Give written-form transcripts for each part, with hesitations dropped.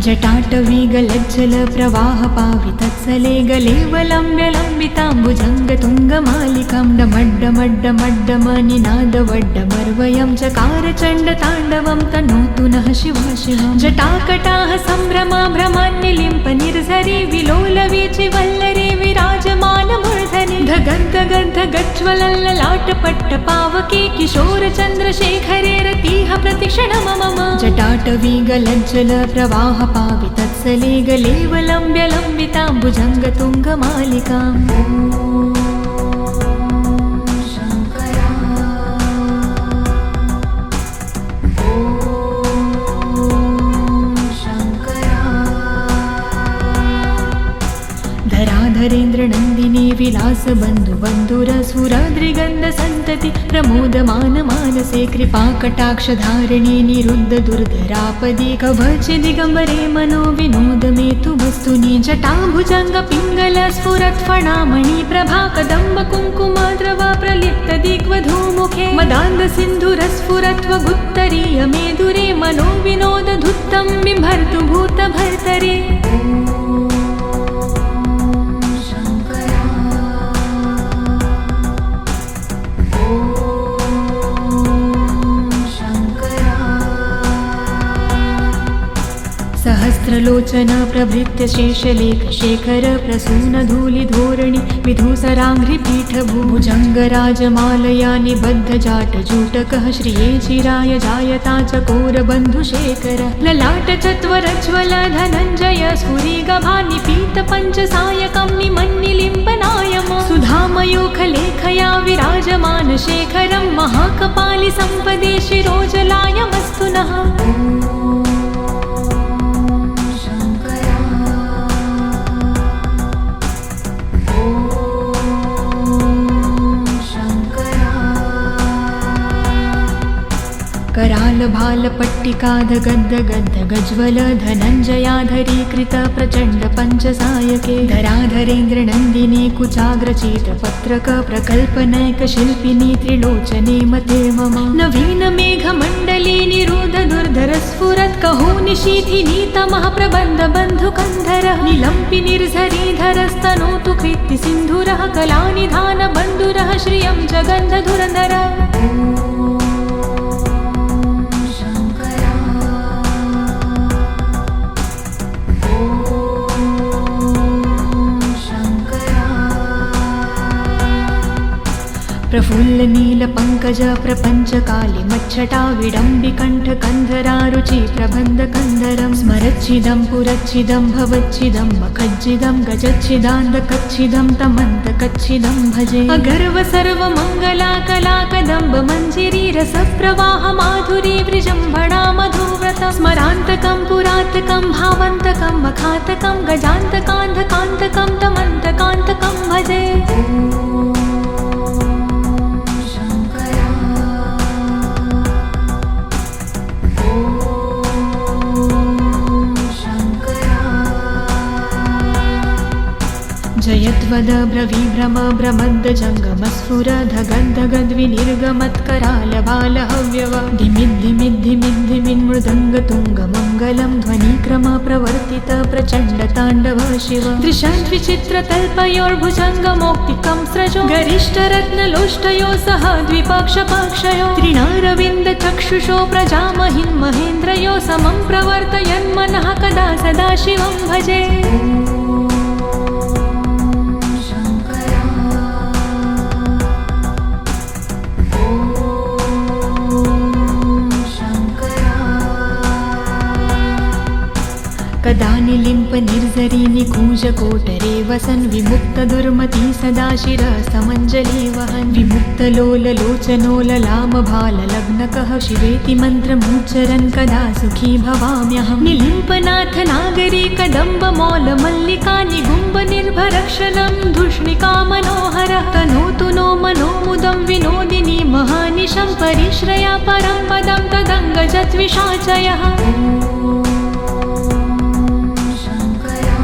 जटाटवीगलज्जल प्रवाह पावितत्सले गलेवलम्ब्य लम्बिताम्बुजङ्गतुङ्गमालिकां डमड्डमड्डमड्डमनिनादवड्डमर्वयं चकार चण्डताण्डवं तनोतु नः शिवा शिवं। जटाकटाः सम्भ्रमा भ्रमान्यलिम्प निर्झरे विलोलवीचि वल्लरे विराजमानमूर्धनि धगद्धगद्धगज्ज्वलल्ललाटपट्टपावके किशोरचन्द्रशेखरे रतिः प्रतिक्षणं मम। जटाटवीगलज्जल प्रवाह पावितत्सले गलेवलम्ब्य लम्बिताम्बुजङ्गतुङ्गमालिकाम्। धराधरेन्द्रनन्दिनी विलासबन्धुबन्धुरसुराद्रिगन्धसन्तति प्रमोदमान मानसे कृपाकटाक्षधारिणी निरुद्धदुर्धरापदे कवचदिगम्बरे मनो विनोदमेतु वस्तुनि। जटाभुजङ्गपिङ्गलस्फुरत्फणामणि प्रभा कदम्बकुङ्कुमाद्रवा प्रलिप्तदिग्वधूमुखे मदान्दसिन्धुरस्फुरत्वगुत्तरीयमेदुरे मनो विनोदधुत्तं बिभर्तु भूतभर्तरे। सहस्रलोचन प्रभृत्य शेषलेख शेखर प्रसून धूलिधोरणि विधूसराङ्घ्रिपीठभुजङ्गराजमालया निबद्धजाटजूटकः श्रिये चिराय जायता चकोरबन्धुशेखर। ललाटचत्वरज्ज्वल धनञ्जय स्फुरिगभानिपीतपञ्चसायकं निमन्निलिम्पनायम सुधामयूखलेखया विराजमान शेखरं महाकपालि सम्पदे शिरोजलायमस्तु नः। करालभालपट्टिकाधगद्धगद्धगज्ज्वल धनञ्जयाधरीकृत प्रचण्ड पञ्चसायके धराधरेन्द्रनन्दिनी कुचाग्रचितपत्रक प्रकल्पनैकशिल्पिनी त्रिलोचने मते मम। नवीनमेघमण्डली निरुद्धदुर्धरस्फुरत् कहोनिशीथिनी तमः प्रबन्धबन्धुकन्धरः निलम्पि निर्झरीधरस्तनोतु कृत्तिसिन्धुरः कलानिधानबन्धुरः श्रियं जगन्धधुरधरः। प्रफुल्लनीलपङ्कज प्रपञ्चकालिमच्छटा विडम्बिकण्ठकन्धरारुचि प्रबन्धकन्धरं स्मरच्छिदं पुरच्छिदं भवच्छिदं मखज्जिदं गजच्छिदान्धकच्छिदं तमन्तकच्छिदं भजे। अगर्व सर्वमङ्गला कलाकदम्ब मञ्जिरी रसप्रवाह माधुरी विजृम्भणा मधुव्रतं स्मरान्तकं पुरातकं भावन्तकं मखातकं गजान्तकान्धकान्तकं तमन्तकान्तकं भजे। जयध्वद ब्रवीभ्रम ब्रमद्दजङ्गमस्फुरधगद्धगद्विनिर्गमत्करालबालहव्यव धिमिद्धिमिद्धिमिद्धिमिन्मृदङ्गतुङ्गमङ्गलं ध्वनिक्रम प्रवर्तित प्रचण्डताण्डव शिव। दृशद्विचित्रतल्पयोर्भुजङ्गमौक्तिकं स्रजो गरिष्ठरत्नलोष्टयो सह द्विपक्षपक्षयो त्रिणारविन्दचक्षुषो प्रजामहिन्महेन्द्रयो समं प्रवर्तयन्मनः कदा सदा शिवं भजे। कदा निलिम्प निर्झरी निकूजकोटरे वसन् विमुक्तदुर्मती सदा शिरः समञ्जली वहन् विमुक्तलोललोचनो ललामभाललग्नकः शिवेति मन्त्रमुच्चरन् कदा सुखी भवाम्यहं। निलिम्पनाथ नागरी कदम्बमौलमल्लिका निगुम्बनिर्भरक्षलं धूष्णिका मनोहरः तनोतु नो मनोमुदं विनोदिनी महानिशं परिश्रया परं पदं तदङ्गजद्विषाचयः। शङ्करा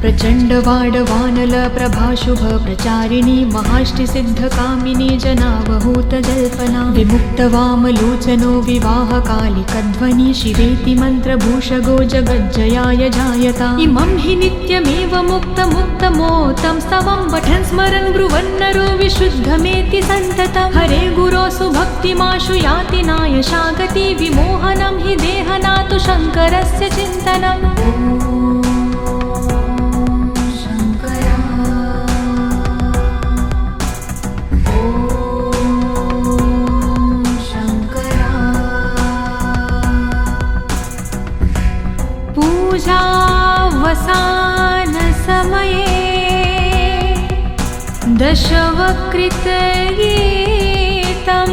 प्रचण्डवाडवानल प्रभाशुभ प्रचारिणी महाष्टिसिद्धकामिनी जनावहूतजल्पना विमुक्तवामलोचनो विवाहकालिकध्वनि शिवेति मन्त्रभूषगो जगज्जयाय जायता इमं हि नित्यमेव मुक्तमुत्तमोत्तं स्तवं पठन् स्मरन् ब्रुवन्नरो विशुद्धमेति सन्ततं हरे गुरोसु भक्तिमाशु याति नायशागति विमोहनं हि देहनातु शङ्करस्य चिन्तनम् पूजावसानसमये दशवक्त्रगीतं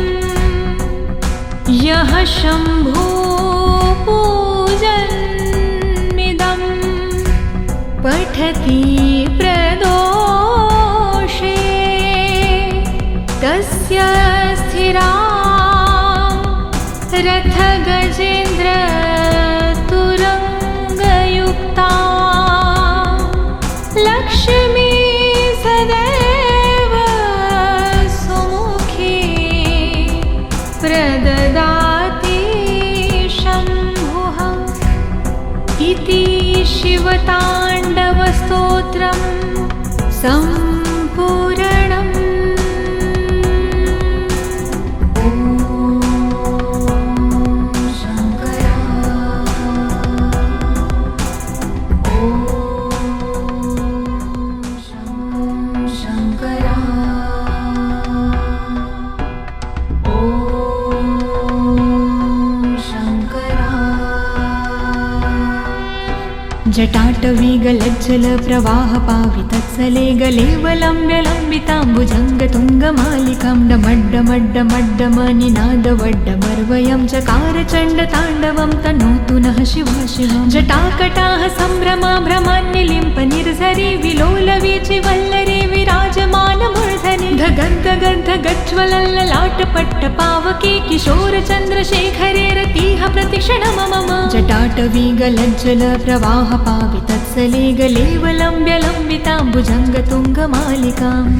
यः शम्भो पूजन्मिदं पठति प्रदोषे तस्य स्थिरा रथगजेन्द्र लक्ष्मी सदैव सुमुखी प्रददाति शम्भुः इति शिवताण्डवस्तोत्रं सम्पूर्णम् जटाटवीगलज्जल प्रवाह पावितत्सले गलेवलम्ब्यलम्बिताम्बुजङ्गतुङ्गमालिकां डमड्डमड्डमड्डमनिनादवड्डमर्वयं चकार चण्डताण्डवं तनोतु नः शिवा शिवं जटाकटाः सम्भ्रमा भ्रमान्यलिम्प निर्झरि विलोलवीचि वल्लरे विराजमानमूर्धनि धगन्धगन्ध गज्ज्वलल्ललाटपट्टपावके किशोरचन्द्रशेखरे रतिः प्रतिक्षणं मम जटाटवीगलज्जल प्रवाह पावितत्सले गलेवलम्ब्यलम्बिताम्बुजङ्गतुङ्गमालिकाम्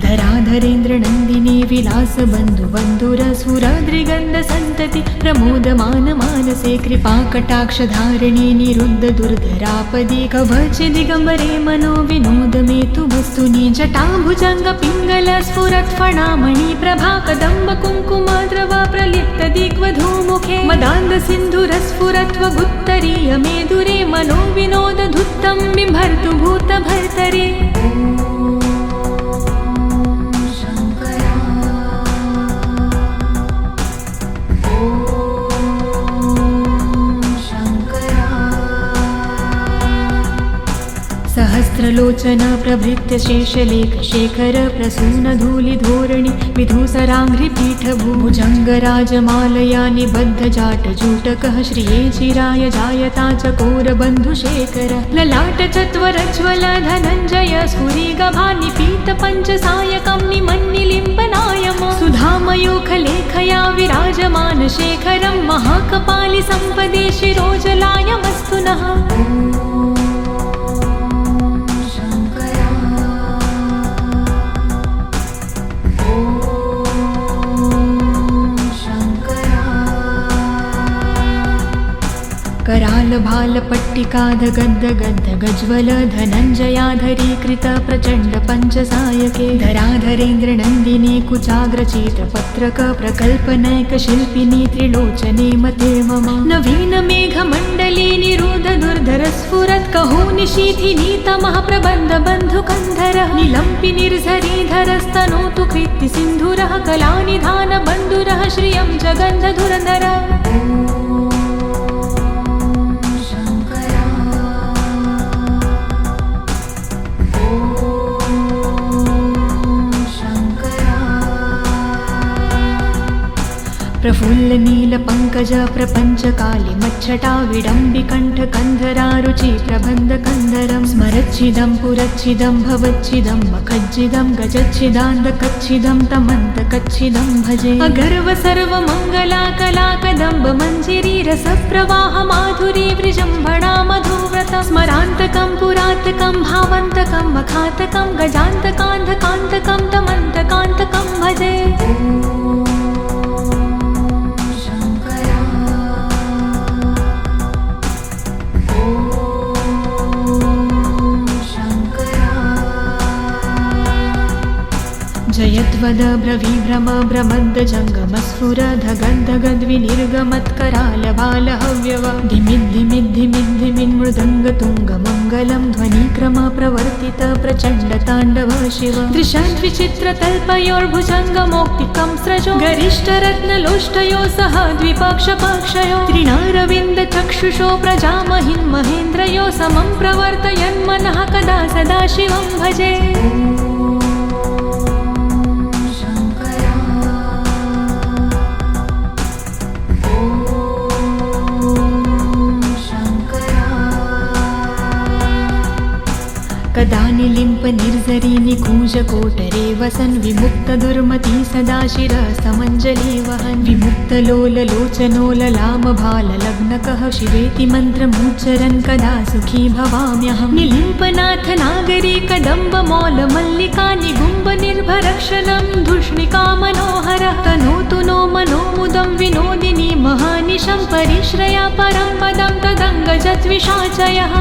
धराधरेन्द्रनन्दिनी विलासबन्धुबन्धुरसुराद्रिगन्धसन्तति प्रमोदमानमानसे कृपाकटाक्षधारिणी निरुद्धदुर्धरापदि कवचदिगम्बरे मनो विनोदमेतु वस्तुनि जटाभुजङ्गपिङ्गल स्फुरत्फणामणि प्रभा कदम्बकुङ्कुमद्रवा प्रलिप्तदिग्वधूमुखे मदान्धसिन्धुरस्फुरत्वगुत्तरीयमेदुरे मनो विनोदधुत्तं बिम्भर्तु भूतभर्तरे सहस्रलोचन प्रभृत्य शेषलेख शेखर प्रसूनधूलिधोरणि विधूसराङ्घ्रिपीठभुजङ्गराजमालया निबद्धजाटजूटकः श्रिये चिराय जायता चकोरबन्धुशेखर ललाटचत्वरज्ज्वल धनञ्जय स्फुरिगभानिपीतपञ्चसायकं निमन्निलिम्पनायम सुधामयूखलेखया विराजमान शेखरं महाकपालि सम्पदे शिरोजलायमस्तु नः करालभालपट्टिकाधगद्धगद्धगज्ज्वल धनञ्जयाधरीकृत प्रचण्ड पञ्चसायके धराधरेन्द्रनन्दिनी कुचाग्रचित्रपत्रक प्रकल्पनैकशिल्पिनी त्रिलोचने मते मम नवीनमेघमण्डली निरुद्धदुर्धरस्फुरत् कहोनिशीथिनी तमः प्रबन्धबन्धुकन्धरः निलम्पि निर्झरीधरस्तनोतु कृत्तिसिन्धुरः कलानिधानबन्धुरः श्रियं जगन्धधुरधरः प्रफुल्लनीलपङ्कज प्रपञ्चकालिमच्छटा विडम्बिकण्ठकन्धरारुचि प्रबन्धकन्धरं स्मर पुरच्छिदं पुरच्छिदं भवच्छिदं मखज्जिदं गजच्छिदान्दकच्छिदं तमन्तकच्छिदं भजे अगर्व सर्वमङ्गला कलाकदम्ब मञ्जिरी रसप्रवाह माधुरी विजृम्भणा मधुव्रतं स्मरान्तकं पुरातकं भावन्तकं मखातकं गजान्तकान्धकान्तकं तमन्तकान्तकं भजे जयद्वद ब्रवीभ्रम भ्रमद् जङ्गमस्फुरधगद्धगद्विनिर्गमत्करालबालहव्यव धिमिद्धिमिद्धिमिद्धिमिन्मृदङ्गतुङ्गमङ्गलं ध्वनिक्रम प्रवर्तित प्रचण्डताण्डव शिव दृशद्विचित्रतल्पयोर्भुजङ्गमौक्तिकं स्रजो गरिष्ठरत्नलोष्टयो सह द्विपक्षपक्षयो त्रिणारविन्दचक्षुषो प्रजामहिन् महेन्द्रयो समं प्रवर्तयन्मनः कदा सदा शिवं भजे कदा निलिम्प निर्झरी निकूजकोटरे वसन् विमुक्तदुर्मती सदा शिरस्तमञ्जलि वहन् विमुक्तलोललोचनोललामभाललग्नकः शिवेति मन्त्रमुच्चरन् कदा सुखी भवाम्यहं निलिम्पनाथ नागरी कदम्बमौलमल्लिका निगुम्बनिर्भरक्षणं धूष्णिका मनोहरः तनोतु नो मनोमुदं विनोदिनी महानिशं परिश्रया परं पदं तदङ्गजद्विषाचयः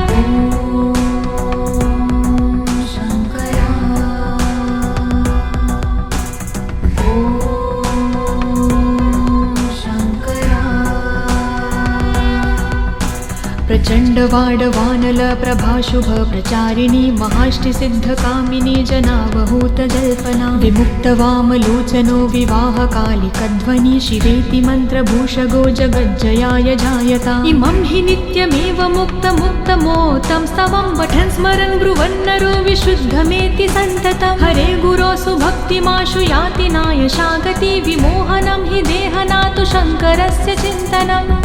प्रचण्डवाडवानल प्रभाशुभ प्रचारिणी महाष्टिसिद्धकामिनी जनावहूतजल्पना विमुक्तवामलोचनो विवाहकालिकध्वनि शिवेति मन्त्रभूषगो जगज्जयाय जायता इमं हि नित्यमेव मुक्तमुक्तमोतं स्तवं पठन् स्मरन् ब्रुवन्नरो विशुद्धमेति सन्ततं हरे गुरो सुभक्तिमाशु याति नायशागति विमोहनं हि देहनातु शङ्करस्य चिन्तनम्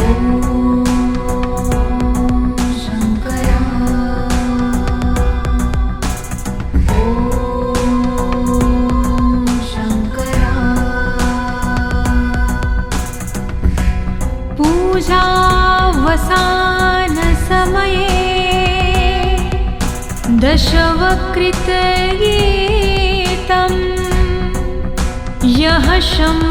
पूजावसानसमये दशवक्त्रगीतं यः